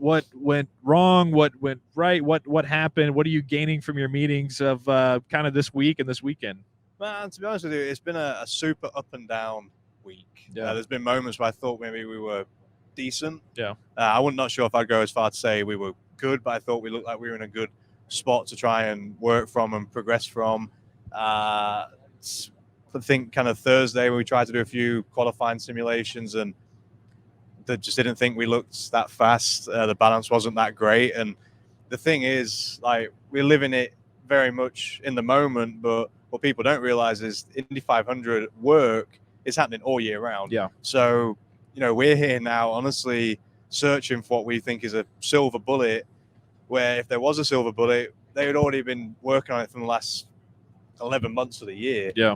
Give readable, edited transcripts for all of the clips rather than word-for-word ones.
what went wrong, what went right, what happened, what are you gaining from your meetings of kind of this week and this weekend? Man, to be honest with you, it's been a super up and down week. Yeah. There's been moments where I thought maybe we were decent. Yeah. I wasn't not sure if I'd go as far to say we were good, but I thought we looked like we were in a good spot to try and work from and progress from. I think kind of Thursday when we tried to do a few qualifying simulations and that just didn't think we looked that fast. The balance wasn't that great. And the thing is, like, we're living it very much in the moment, but what people don't realize is Indy 500 work is happening all year round. Yeah. So, we're here now, honestly, searching for what we think is a silver bullet, where if there was a silver bullet, they had already been working on it for the last 11 months of the year. Yeah.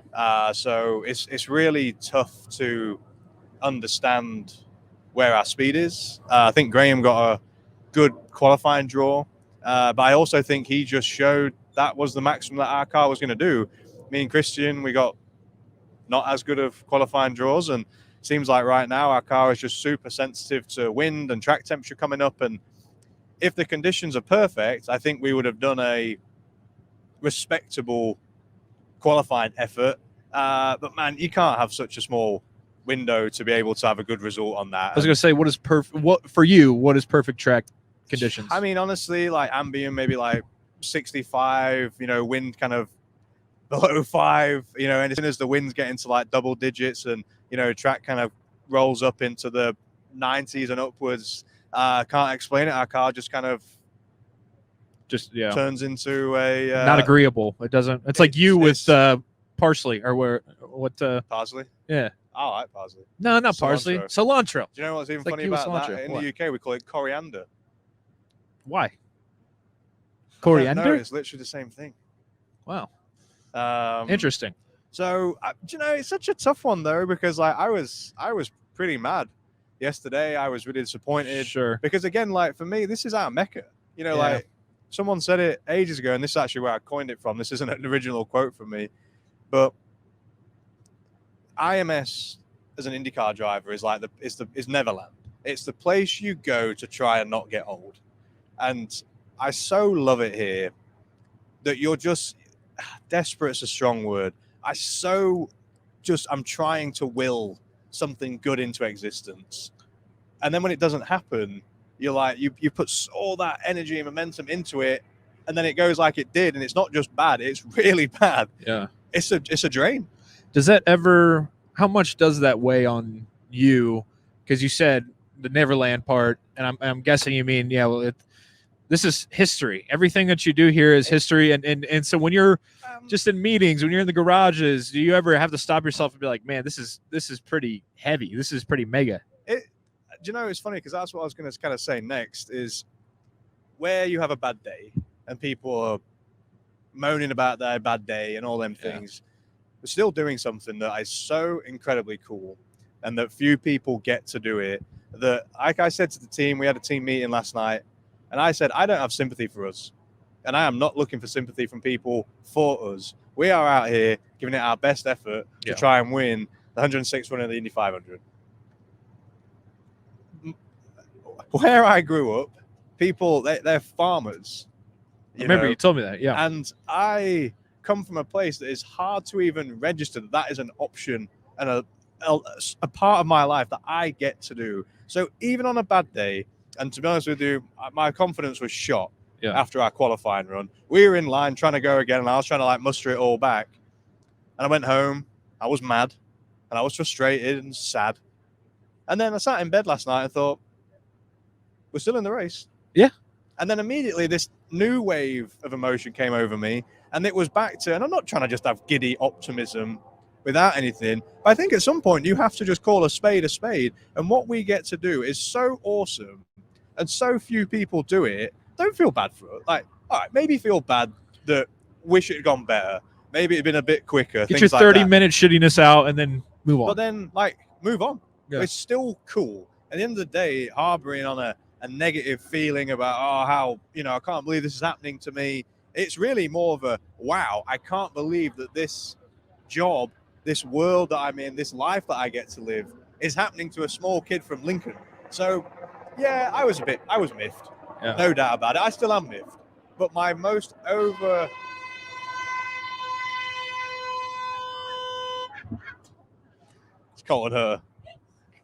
So it's really tough to understand where our speed is. I think Graham got a good qualifying draw, but I also think he just showed that was the maximum that our car was going to do. Me and Christian, we got not as good of qualifying draws, and seems like right now our car is just super sensitive to wind and track temperature coming up. And if the conditions are perfect, I think we would have done a respectable qualifying effort. But man, you can't have such a small window to be able to have a good result on that. I was going to say, what is perfect? What for you? What is perfect track conditions? I mean, honestly, like ambient, maybe like 65. Wind kind of below 5. And as soon as the wind's getting to like double digits, and track kind of rolls up into the 90s and upwards, can't explain it. Our car just kind of turns into a not agreeable. It doesn't. It's like you with parsley or parsley. Yeah. I like parsley. No, not parsley. Cilantro. Do you know what's even funny about that? In the UK, we call it coriander. Why? Coriander? No, it's literally the same thing. Wow. Interesting. So, it's such a tough one though, because like I was pretty mad yesterday. I was really disappointed. Sure. Because again, like for me, this is our mecca. Like someone said it ages ago, and this is actually where I coined it from. This isn't an original quote from me, but IMS as an IndyCar driver is like is Neverland. It's the place you go to try and not get old. And I so love it here that you're just desperate's a strong word. I'm trying to will something good into existence. And then when it doesn't happen, you're like, you put all that energy and momentum into it, and then it goes like it did, and it's not just bad, it's really bad. Yeah. It's a drain. Does that ever, how much does that weigh on you? Because you said the Neverland part, and I'm guessing you mean, this is history. Everything that you do here is history. And so when you're just in meetings, when you're in the garages, do you ever have to stop yourself and be like, man, this is pretty heavy. This is pretty mega. It's funny because that's what I was going to kind of say next is where you have a bad day and people are moaning about their bad day and all them things. We're still doing something that is so incredibly cool and that few people get to do it. That, like I said to the team, we had a team meeting last night, and I said, I don't have sympathy for us. And I am not looking for sympathy from people for us. We are out here giving it our best effort to try and win the 106th run of the Indy 500. Where I grew up, people, they're farmers. I remember you told me that, yeah. And I come from a place that is hard to even register that is an option and a part of my life that I get to do. So even on a bad day, and to be honest with you, my confidence was shot after our qualifying run. We were in line trying to go again, and I was trying to muster it all back. And I went home. I was mad, and I was frustrated and sad. And then I sat in bed last night and thought, we're still in the race. Yeah. And then immediately this new wave of emotion came over me, and it was back to, and I'm not trying to just have giddy optimism without anything, but I think at some point you have to just call a spade. And what we get to do is so awesome, and so few people do it. Don't feel bad for it. Like, all right, maybe feel bad that wish it had gone better. Maybe it'd been a bit quicker. Get your 30-minute shittiness out and then move on. But then, move on. Yeah. It's still cool. At the end of the day, harboring on a negative feeling about, how, I can't believe this is happening to me. It's really more of a, wow, I can't believe that this job, this world that I'm in, this life that I get to live is happening to a small kid from Lincoln. So Yeah, I was miffed. Yeah. No doubt about it. I still am miffed. But my most over... It's Colton Herta.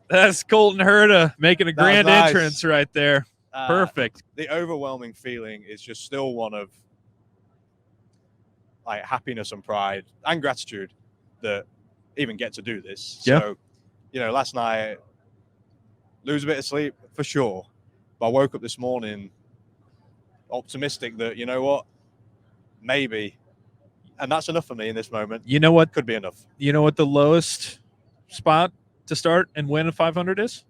That's Colton Herta making a That was grand nice. entrance right there. Perfect. The overwhelming feeling is just still one of like happiness and pride and gratitude that even get to do this. Yeah. So, last night, lose a bit of sleep for sure. But I woke up this morning optimistic that, you know what, maybe, and that's enough for me in this moment. You know what? Could be enough. You know what the lowest spot to start and win a 500 is?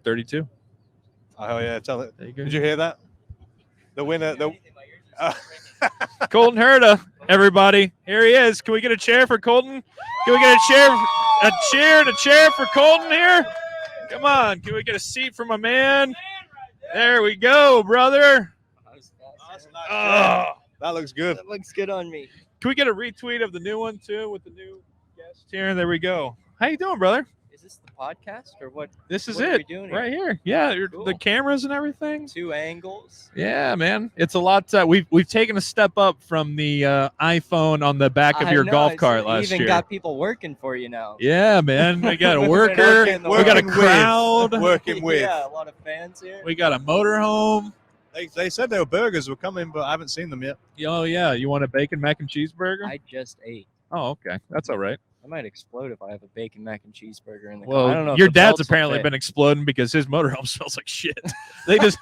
32. Oh yeah, tell it. There you go. Did you hear that? The winner. Colton Herta, everybody. Here he is. Can we get a chair for Colton? Can we get a chair for Colton here? Come on. Can we get a seat for my man? There we go, brother. Oh, that looks good. That looks good on me. can we get a retweet of the new one too with the new guest here? There we go. How you doing, brother? Is this the podcast or what? This is What are we it doing here? right here. Yeah, Cool. the cameras and everything. 2 angles. Yeah, man, it's a lot. We've taken a step up from the iPhone on the back of your golf cart last You year. even got people working for you now. Yeah, man, we got a worker, Working we got a Working with. crowd, Working with. Yeah, a lot of fans here. we got a motorhome. They said their burgers were coming, but I haven't seen them yet. Oh yeah, you want a bacon mac and cheeseburger? I just ate. Oh, okay, that's all right. I might explode if I have a bacon mac and cheeseburger in the Well, car. I don't know. if your the dad's belts will apparently fit. been exploding because his motorhome smells like shit. They just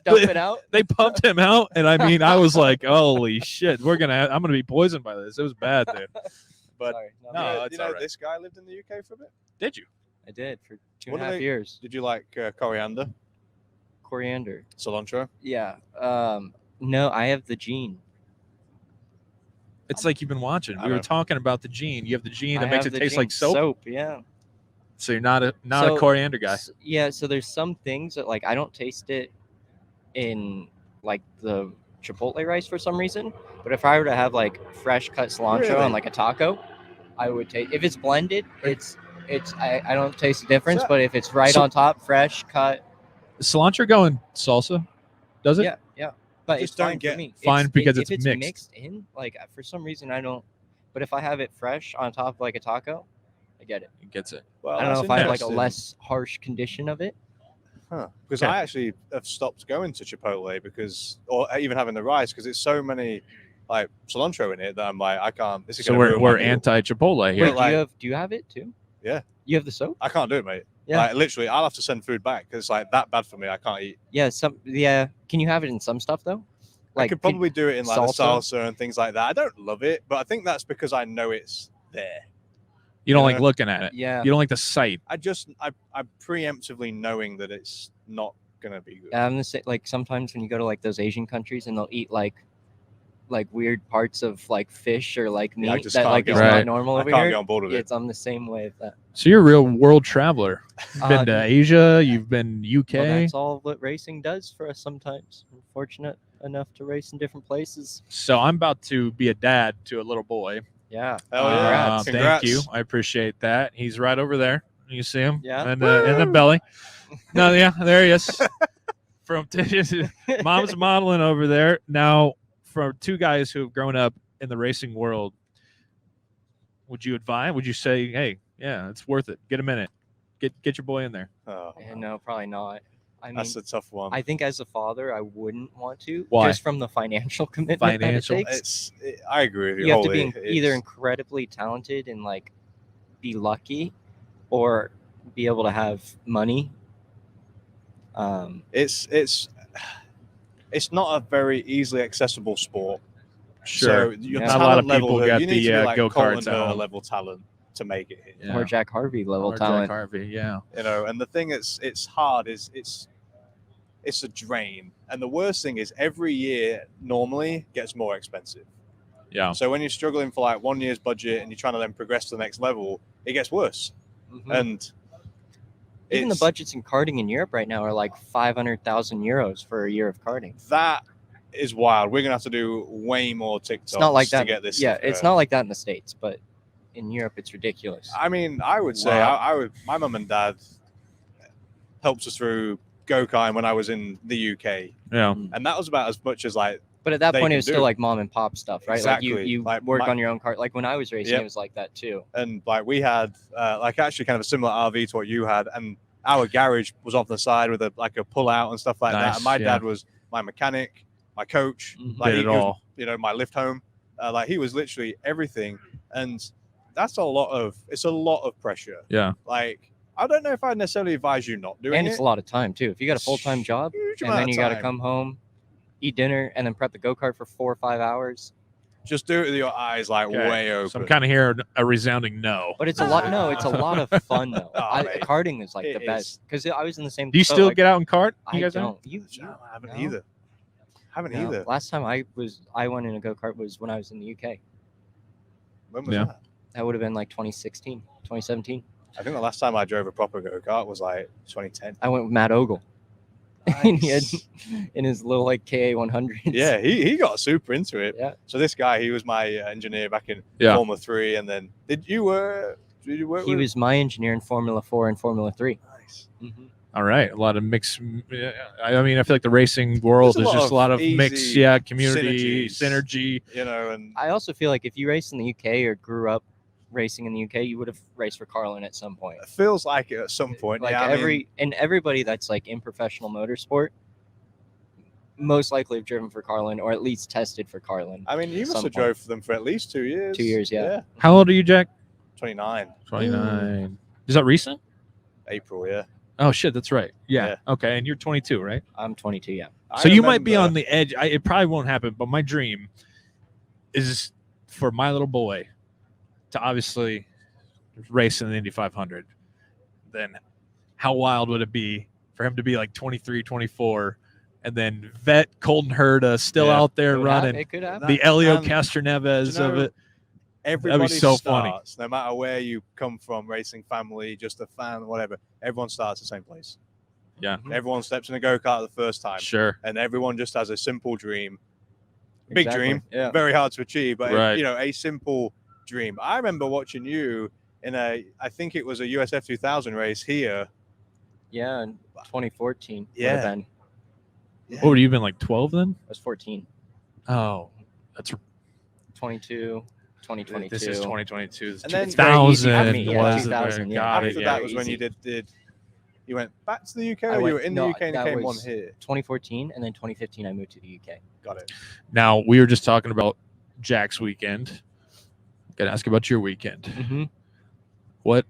dump it out. they pumped him out, and I mean, I was like, holy shit, I'm gonna be poisoned by this. It was bad, dude. But Sorry. no, it's all right. This guy lived in the UK for a bit. Did you? I did for 2.5 What do they- years. Did you like coriander, Coriander. cilantro? Yeah. No, I have the gene. It's like you've been watching. I We were don't- talking about the gene. You have the gene that I makes have it the taste gene. like soap. Soap, yeah. So you're not a So- coriander guy. Yeah, so there's some things that like I don't taste it in like the chipotle rice for some reason, but if I were to have like fresh cut cilantro Really? on like a taco, I would taste. If it's blended, I don't taste the difference, So- but if it's right so- on top, fresh cut, Is cilantro going salsa? Does it? yeah. But Just it's don't fine get- for me. Fine because if it's it's mixed. in, like for some reason I don't. But if I have it fresh on top of like a taco, I get it. It gets it. Well, I don't know that's if I have like a interesting. less harsh condition of it. Because Okay. I actually have stopped going to Chipotle or even having the rice because it's so many like cilantro in it that I'm like I can't. This is So gonna we're ruin my meal. anti Chipotle here. Wait, like- do you have it too? Yeah. You have the soap? I can't do it, mate. Yeah. Like literally, I'll have to send food back because it's like that bad for me. I can't eat. Yeah, Can you have it in some stuff though? I could probably do it in like the salsa? salsa and things like that. I don't love it, but I think that's because I know it's there. You don't Yeah. like looking at it. Yeah. You don't like the sight. I'm preemptively knowing that it's not gonna be good. I'm the same. Like sometimes when you go to like those Asian countries and they'll eat like weird parts of like fish or like meat I just that can't like get is on not it. normal I over can't here. get on board with Yeah, it. I'm the same way with that. So you're a real world traveler. You've been to Uh, Asia. You've been UK. Well, that's all what racing does for us sometimes. We're fortunate enough to race in different places. So I'm about to be a dad to a little boy. Yeah. Hell yeah! Thank Congrats. you. I appreciate that. He's right over there. You see him? Yeah. In the belly. No, yeah, there he is. From mom's modeling over there. Now, for two guys who have grown up in the racing world, would you advise? Would you say, hey, yeah, it's worth it. Get him in it. Get your boy in there. Oh, Yeah, no, probably not. I mean, that's a tough one. I think as a father, I wouldn't want to. Why? Just from the financial commitment Financial? that it takes. I agree with you. You have to be wholly. either It's- incredibly talented and like be lucky, or be able to have money. it's not a very easily accessible sport. Sure. So your Yeah. Not a lot of talent level, people you got need the, to be like go-karts Colton at Herta home. level talent to make it here. Yeah. Or Jack Harvey level Or Jack talent. Harvey, yeah. You know, and the thing it's hard is it's a drain. And the worst thing is every year normally gets more expensive. Yeah. So when you're struggling for like 1 year's budget and you're trying to then progress to the next level, it gets worse. Mhm. And Even the it's- budgets in karting in Europe right now are like 500,000 euros for a year of karting. that is wild. We're gonna have to do way more TikToks It's not like that. to get this. Yeah, stuff it's going. not like that in the States, but in Europe it's ridiculous. I mean, I would say Wow. I would. My mum and dad, helped us through go-kart when I was in the UK, Yeah. and that was about as much as like. But at that they point, it can was do. still like mom and pop stuff, right? Exactly. Like you Like work my- on your own car. Like when I was racing, Yep. it was like that too. And like we had like actually kind of a similar RV to what you had, and our garage was off the side with a pull out and stuff like that. Nice, And my yeah. dad was my mechanic, my coach, Mhm. like Did he it was, all. my lift home, like he was literally everything, and it's a lot of pressure. Yeah. Like I don't know if I necessarily advise you not doing And it. it's a lot of time too. If you got a full-time job Huge and amount then of you got to time. come home, eat dinner, and then prep the go-kart for 4 or 5 hours. Just do it with your eyes like Okay. way open. So I'm kind of hearing a resounding no. But it's a lot. No, it's a lot of fun though. Oh, mate. Karting is like It the best because I was in the same. Do you boat, still like, get out and kart? You I guys don't. No, I haven't no? either. Haven't No. either. Last time I went in a go-kart was when I was in the UK. When was Yeah. that? That would have been like 2016, 2017. I think the last time I drove a proper go-kart was like 2010. I went with Matt Ogle. And he had Nice. in his little like KA 100s. Yeah, he got super into it. Yeah. So this guy, he was my engineer back in Yeah. Formula 3, and then did you work He with? was my engineer in Formula 4 and Formula 3. Nice. All right, a lot of mix. I mean, I feel like the racing world There's is a lot just a lot of of mix. easy Yeah, community synergies. synergy. And I also feel like if you race in the UK or grew up racing in the UK, you would have raced for Carlin at some point. it feels like it at some point. Like yeah, I mean, everybody that's like in professional motorsport most likely have driven for Carlin or at least tested for Carlin. I mean, you must some have point. drove for them for at least 2 years. 2 years, yeah. How old are you, Jack? 29 29. Is that recent? April. Yeah. Oh shit, that's right. Yeah. Yeah. Okay, and you're 22, right? I'm 22, yeah. So you might be on the edge. It probably won't happen, but my dream is for my little boy to obviously race in the Indy 500. Then how wild would it be for him to be like 23, 24, and then vet Colton Herta still Yeah. out there It would happen. running It could happen. the Elio And, Castroneves you know, of it. Everybody so funny. starts, no matter where you come from, racing family, just a fan, whatever. Everyone starts the same place. Yeah, Everyone steps in a go-kart the first time, sure. and everyone just has a simple dream. Big Exactly. dream, Yeah. very hard to achieve, but Right. a simple dream. I remember watching you in I think it was a USF 2000 race here. Yeah, in 2014. would Yeah. have been. What would you been like 12 then? I was 14. Oh, that's 22, 2022. this is 2022. And then- It's very easy for 2000 me, yeah, was 2000, yeah. got it. After Yeah. that was when easy. you did. You went back to the UK, I or you went- were in the no, UK and you that came was- one here? 2014, and then 2015, I moved to the UK. Got it. Now we were just talking about Jack's weekend. Gotta ask about your weekend. Mm-hmm. What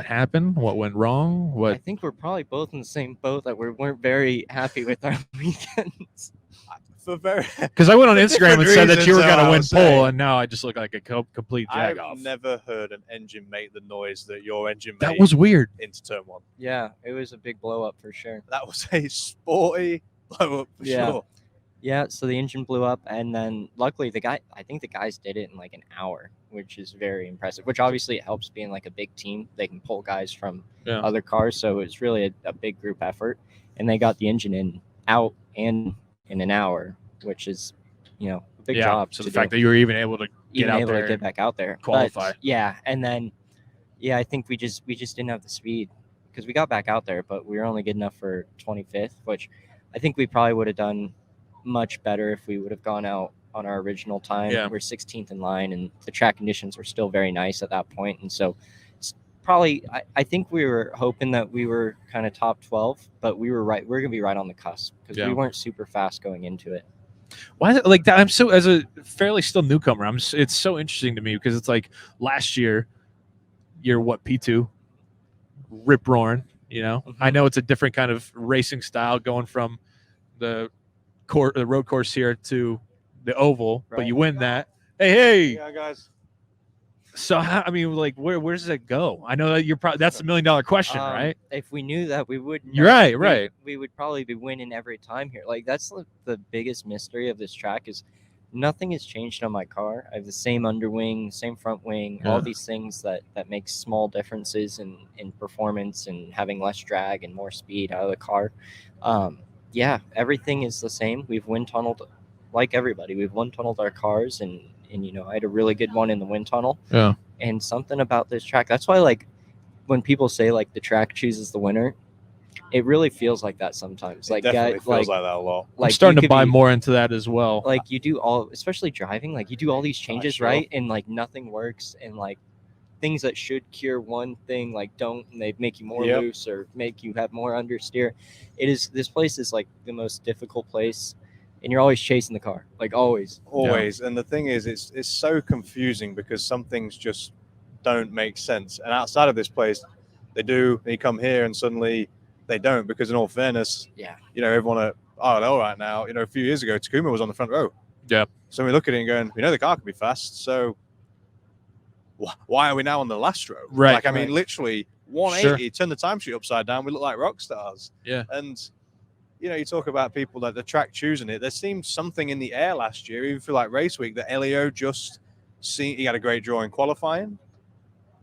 happened? What went wrong? I What? think we're probably both in the same boat that we weren't very happy with our weekends. For very, Because I went on For Instagram and different said that you were reasons, gonna I win would say. pole, and now I just look like a complete I've jag off. never heard an engine make the noise that your engine That made was weird. into turn one. Yeah, it was a big blow up for sure. That was a sporty blow up for Yeah. sure. Yeah, so the engine blew up, and then luckily I think the guys did it in like an hour, which is very impressive. Which obviously it helps being like a big team. They can pull guys from Yeah. other cars, so it's really a big group effort. And they got the engine out in an hour, which is, a big job. So to the fact do. that you were even able to get Even out able there, to get back out there, qualify. But, yeah, and then I think we just didn't have the speed because we got back out there, but we were only good enough for 25th, which I think we probably would have done much better if we would have gone out on our original time. Yeah. We're 16th in line, and the track conditions were still very nice at that point, and so it's probably I think we were hoping that we were kind of top 12, but we were right. We're gonna be right on the cusp because Yeah. we weren't super fast going into it. Why is it like that? I'm so, as a fairly still newcomer, it's so interesting to me because it's like last year, you're what, P2, rip roaring. I know it's a different kind of racing style going from the road course here to the oval, but Right. you win that. Hey, Yeah, guys. so where does it go? I know that you're probably that's the $1 million question, right? If we knew that, we would. You're right. We would probably be winning every time here. Like that's the biggest mystery of this track is nothing has changed on my car. I have the same underwing, same front wing, Yeah. all these things that make small differences in performance and having less drag and more speed out of the car. Yeah, everything is the same. We've wind tunneled like everybody. We've wind tunneled our cars and I had a really good one in the wind tunnel. Yeah. And something about this track. That's why when people say like the track chooses the winner, It really feels like that sometimes. It Like definitely guys, feels like that a lot. I'm starting you to could buy be- more into that as well. Like you do all, especially driving. Like you do all these changes, sure. right? And like nothing works, and like things that should cure one thing like don't, and they make you more Yep. loose or make you have more understeer. This place is like the most difficult place, and you're always chasing the car, like always. And the thing is, it's so confusing because some things just don't make sense, and outside of this place they do, and you come here and suddenly they don't, because in all fairness, Yeah. everyone at RLL right now, a few years ago Takuma was on the front row. Yeah. So we look at it and going, the car can be fast, so why are we now on the last row? Right. Like, I mean, literally 180, turn the timesheet upside down, we look like rock stars. Yeah. And, you talk about people that the track choosing it. There seemed something in the air last year, even for like race week, that Elio he had a great draw in qualifying.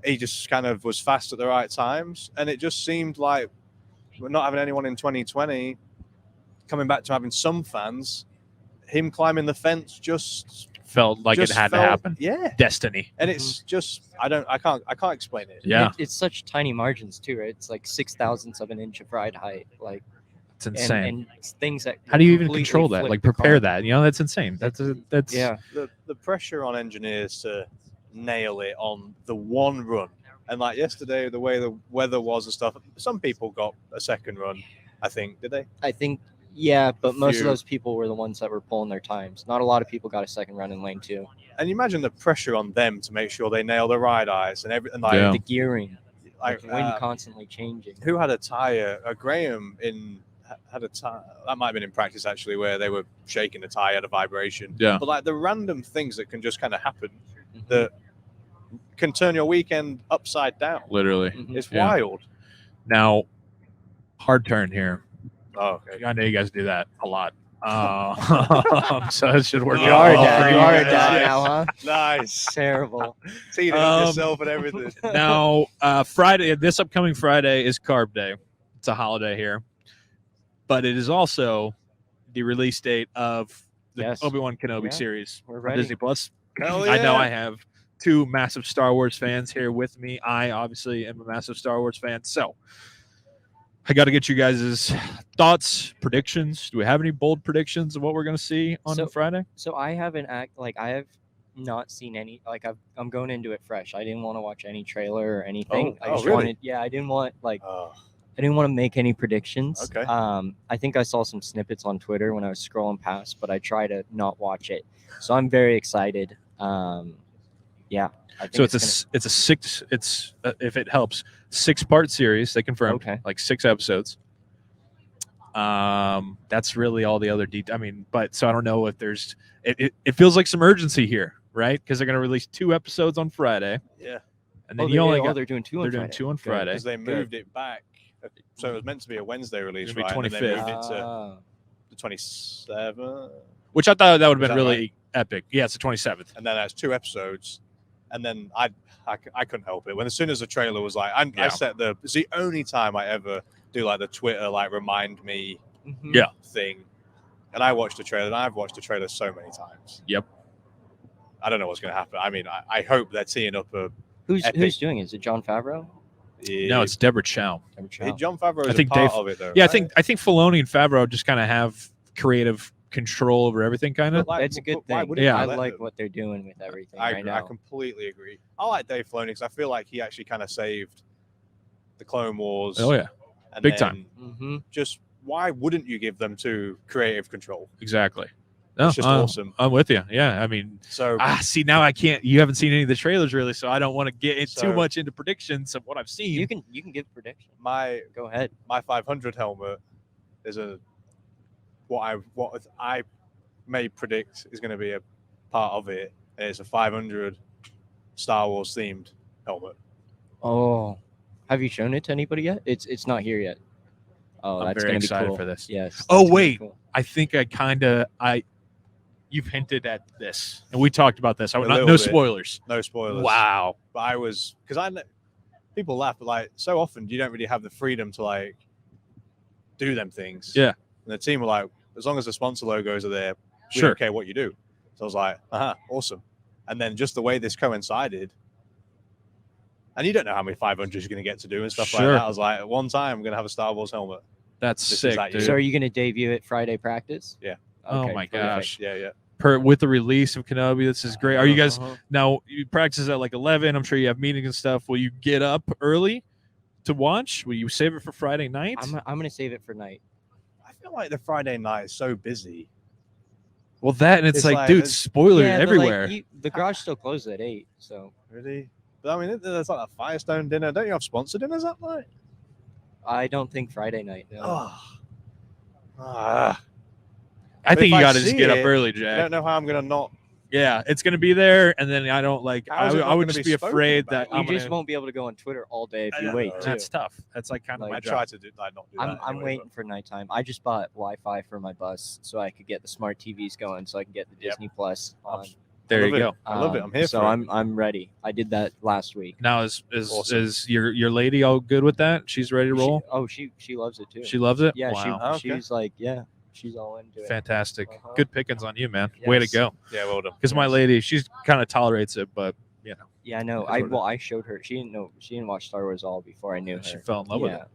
He just kind of was fast at the right times. And it just seemed like we're not having anyone in 2020 coming back to having some fans. Him climbing the fence just felt like it had to happen. Yeah. Destiny. And it's just, I can't explain it. Yeah. It's such tiny margins too, right? It's like 6,000ths of an inch of ride height. Like, it's insane. And things that how do you even completely control that? flip Like the prepare car. that? That's insane. That's Yeah. The pressure on engineers to nail it on the one run. And like yesterday, the way the weather was and stuff, some people got a second run, I think. Did they? I think, yeah, but most of few. those people were the ones that were pulling their times. Not a lot of people got a second run in lane 2. And you imagine the pressure on them to make sure they nail the ride eyes and everything. Like, Yeah. The gearing, like the wind constantly changing. who had a tire? Graham had a tire. That might have been in practice actually, where they were shaking the tire, had a vibration. Yeah. But like the random things that can just kind of happen Mhm. that can turn your weekend upside down. literally. Mhm. It's Yeah. wild. Now, hard turn here. Oh, okay. I know you guys do that a lot. So it should work You out are a well dad. for You are a guys. dad Yeah. now, huh? Nice. Terrible. Teeing up yourself and everything. Now, Friday, this upcoming Friday is Carb Day. It's a holiday here, but it is also the release date of the Yes. Obi-Wan Kenobi Yeah. series We're on ready. Disney Plus. Hell I know yeah. I have two massive Star Wars fans here with me. I obviously am a massive Star Wars fan, so I got to get you guys' thoughts, predictions. Do we have any bold predictions of what we're going to see on So- Friday? So I haven't I have not seen any. Like I'm going into it fresh. I didn't want to watch any trailer or anything. I just really? wanted. Yeah, I didn't want Oh, I didn't want to make any predictions. Okay. I think I saw some snippets on Twitter when I was scrolling past, but I try to not watch it. So I'm very excited. Yeah. I think So it's a six. It's if it helps, 6-part series. They confirmed Okay. like 6 episodes. That's really all the other details. I mean, but so I don't know if there's. It feels like some urgency here, right? Because they're going to release 2 episodes on Friday, yeah. and then you only got they're doing 2 on they're doing Friday. 2 on Good. Friday. Because they moved it back. So it was meant to be a Wednesday release, It'll be right? And they 25th. moved it to Ah. the 27th. Which I thought that would have Was been that really epic. Yeah, it's the 27th. And then that's 2 episodes. And then I couldn't help it. When as soon as the trailer was like, I Yeah. set it's the only time I ever do like the Twitter, like remind me Mhm. Yeah. thing. And I watched the trailer, and I've watched the trailer so many times. Yep. I don't know what's going to happen. I mean, I hope they're teeing up a. Who's Epic. doing it? Is it John Favreau? No, it's Deborah Chow. John Favreau I is a think part Dave- of it, though. Yeah, right? I think Filoni and Favreau just kind of have creative control over everything, kind of. But, like, It's a good why thing. wouldn't Yeah. I you let like them? what they're doing with everything I right agree. I now. completely agree. I like Dave Filoni because I feel like he actually kind of saved the Clone Wars. Oh yeah, and big then time. Mm-hmm. Just why wouldn't you give them to creative control? exactly. No, It's just awesome. I'm with you. Yeah, I mean, So see, now I can't. You haven't seen any of the trailers really, so I don't want to get too So- much into predictions of what I've seen. You can give prediction. my Go ahead. 500 helmet is what I may predict is going to be a part of it. And it's a 500 Star Wars themed helmet. Oh, have you shown it to anybody yet? It's not here yet. Oh, I'm that's very gonna be excited cool. for this. Yes. Oh, that's gonna be wait. cool. I think you've hinted at this, and we talked about this. A No little bit. spoilers. No spoilers. Wow. But people laugh, but like so often you don't really have the freedom to like do them things. Yeah. And the team were like, as long as the sponsor logos are there, we Sure. don't care what you do. So I was like, awesome. And then just the way this coincided, And you don't know how many 500s you're going to get to do and stuff like Sure. that. I was like, at one time, I'm going to have a Star Wars helmet. That's This is sick, that dude. year. So are you going to debut at Friday practice? Yeah. Oh Okay, my perfect. gosh. Yeah. With the release of Kenobi, this is great. Are you guys Uh-huh. now? You practice at like 11. I'm sure you have meetings and stuff. Will you get up early to watch? Will you save it for Friday night? I'm going to save it for night. I feel like the Friday night is so busy. Well, that and it's It's like, like- dude, it's- spoilers Yeah, everywhere. the garage still closes at 8, so Really? But I mean, there's like a Firestone dinner. Don't you have sponsor dinners that night? I don't think Friday night. No. I I think if you I got to just see get up it, early, I Jack. don't know how I'm going to not. Yeah, it's gonna be there, and then I don't like. How is it I not would gonna just be be spoken afraid about? that You I'm just gonna, won't be able to go on Twitter all day if I you know. wait. Too. That's tough. That's like kind of my I job. try to not do that. I'm anyway, waiting for nighttime. I just bought Wi-Fi for my bus so I could get the smart TVs going, so I can get the Yep. Disney Plus on. There I you love go. it. I love it. I'm here so for I'm ready. I did that last week. Now is Awesome. your lady all good with that? She's ready to roll. She loves it too. She loves it. yeah, Wow. she's like she's all into it. Fantastic. Uh-huh. Good pickings on you, man. Way to Yes. go. it. Yeah, well done. Because my lady, she's kind of tolerates it, but Yeah, I know. That's what it I showed her. She didn't watch Star Wars all before I knew her. she fell in love with Yeah. it.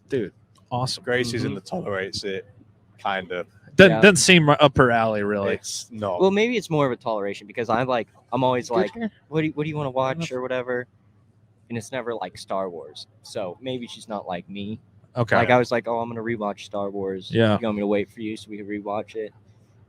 Dude, awesome. Gracie's in Mhm. the tolerates it, kind of. Doesn't seem up her alley, really. It's not. Well, maybe it's more of a toleration because I'm always like, what do you want to watch or whatever, and it's never like Star Wars. So maybe she's not like me. Okay. Like I was like, oh, I'm gonna rewatch Star Wars. Yeah. You want me to wait for you so we can rewatch it?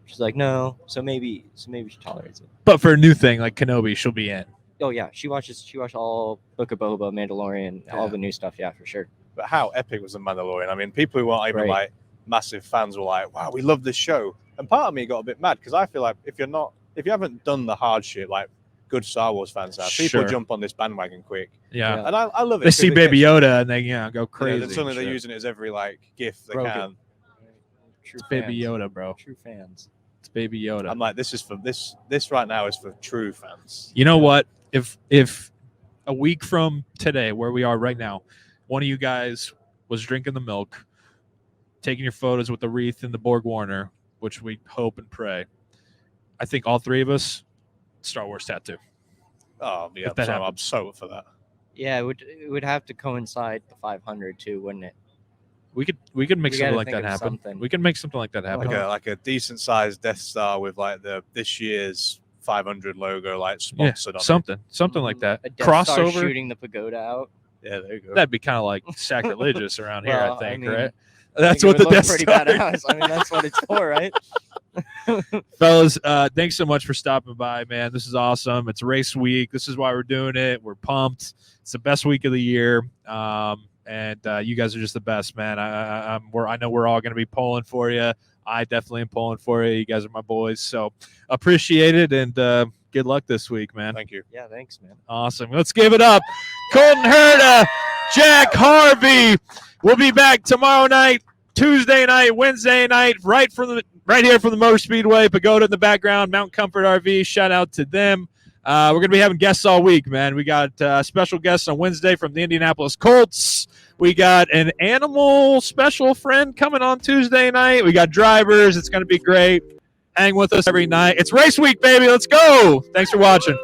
She's like, no. So maybe she tolerates it. But for a new thing like Kenobi, she'll be in. Oh yeah, she watched all Book of Boba, Mandalorian, all Yeah. the new stuff. Yeah, for sure. But how epic was the Mandalorian? I mean, people who aren't even Right. like massive fans were like, "Wow, we love this show." And part of me got a bit mad because I feel like if you haven't done the hard shit like good Star Wars fans have, people Sure. jump on this bandwagon quick. Yeah. Yeah. And I love it. They see 'cause it Baby gets- Yoda and they go you know, crazy. then suddenly and they're shit. using it as every like gift they Grogu. can. True It's Baby fans. Yoda, bro. True fans. It's Baby Yoda. I'm like, this is for this right now is for true fans. You know what? If a week from today, where we are right now, one of you guys was drinking the milk, taking your photos with the wreath and the Borg Warner, which we hope and pray, I think all three of us, Star Wars tattoo. Oh yeah, If that so I'm happens. so up for that. Yeah, it would have to coincide the 500 too, wouldn't it? We could make We something gotta like think that of happen. something. We can make something like that happen. Like a decent sized Death Star with like this year's 500 logo like sponsored on Something like that. A Death Star Crossover. shooting the pagoda out. it. Yeah, there you go. That'd be kind of like sacrilegious around here, Well, I think, I mean, right? I That's think what it the would look Death pretty Star badass. is. I mean, that's what it's for, right? Fellas, thanks so much for stopping by, man. This is awesome. It's race week. This is why we're doing it. We're pumped. It's the best week of the year. And you guys are just the best, man. I know we're all going to be pulling for you. I definitely am pulling for you. You guys are my boys. So appreciate it. And good luck this week, man. Thank you. Yeah, thanks, man. Awesome. Let's give it up. Colton Herta, Jack Harvey. We'll be back tomorrow night, Tuesday night, Wednesday night, right here from the Motor Speedway, Pagoda in the background, Mount Comfort RV. Shout out to them. We're going to be having guests all week, man. We got special guests on Wednesday from the Indianapolis Colts. We got an animal special friend coming on Tuesday night. We got drivers. It's going to be great. Hang with us every night. It's race week, baby. Let's go. Thanks for watching.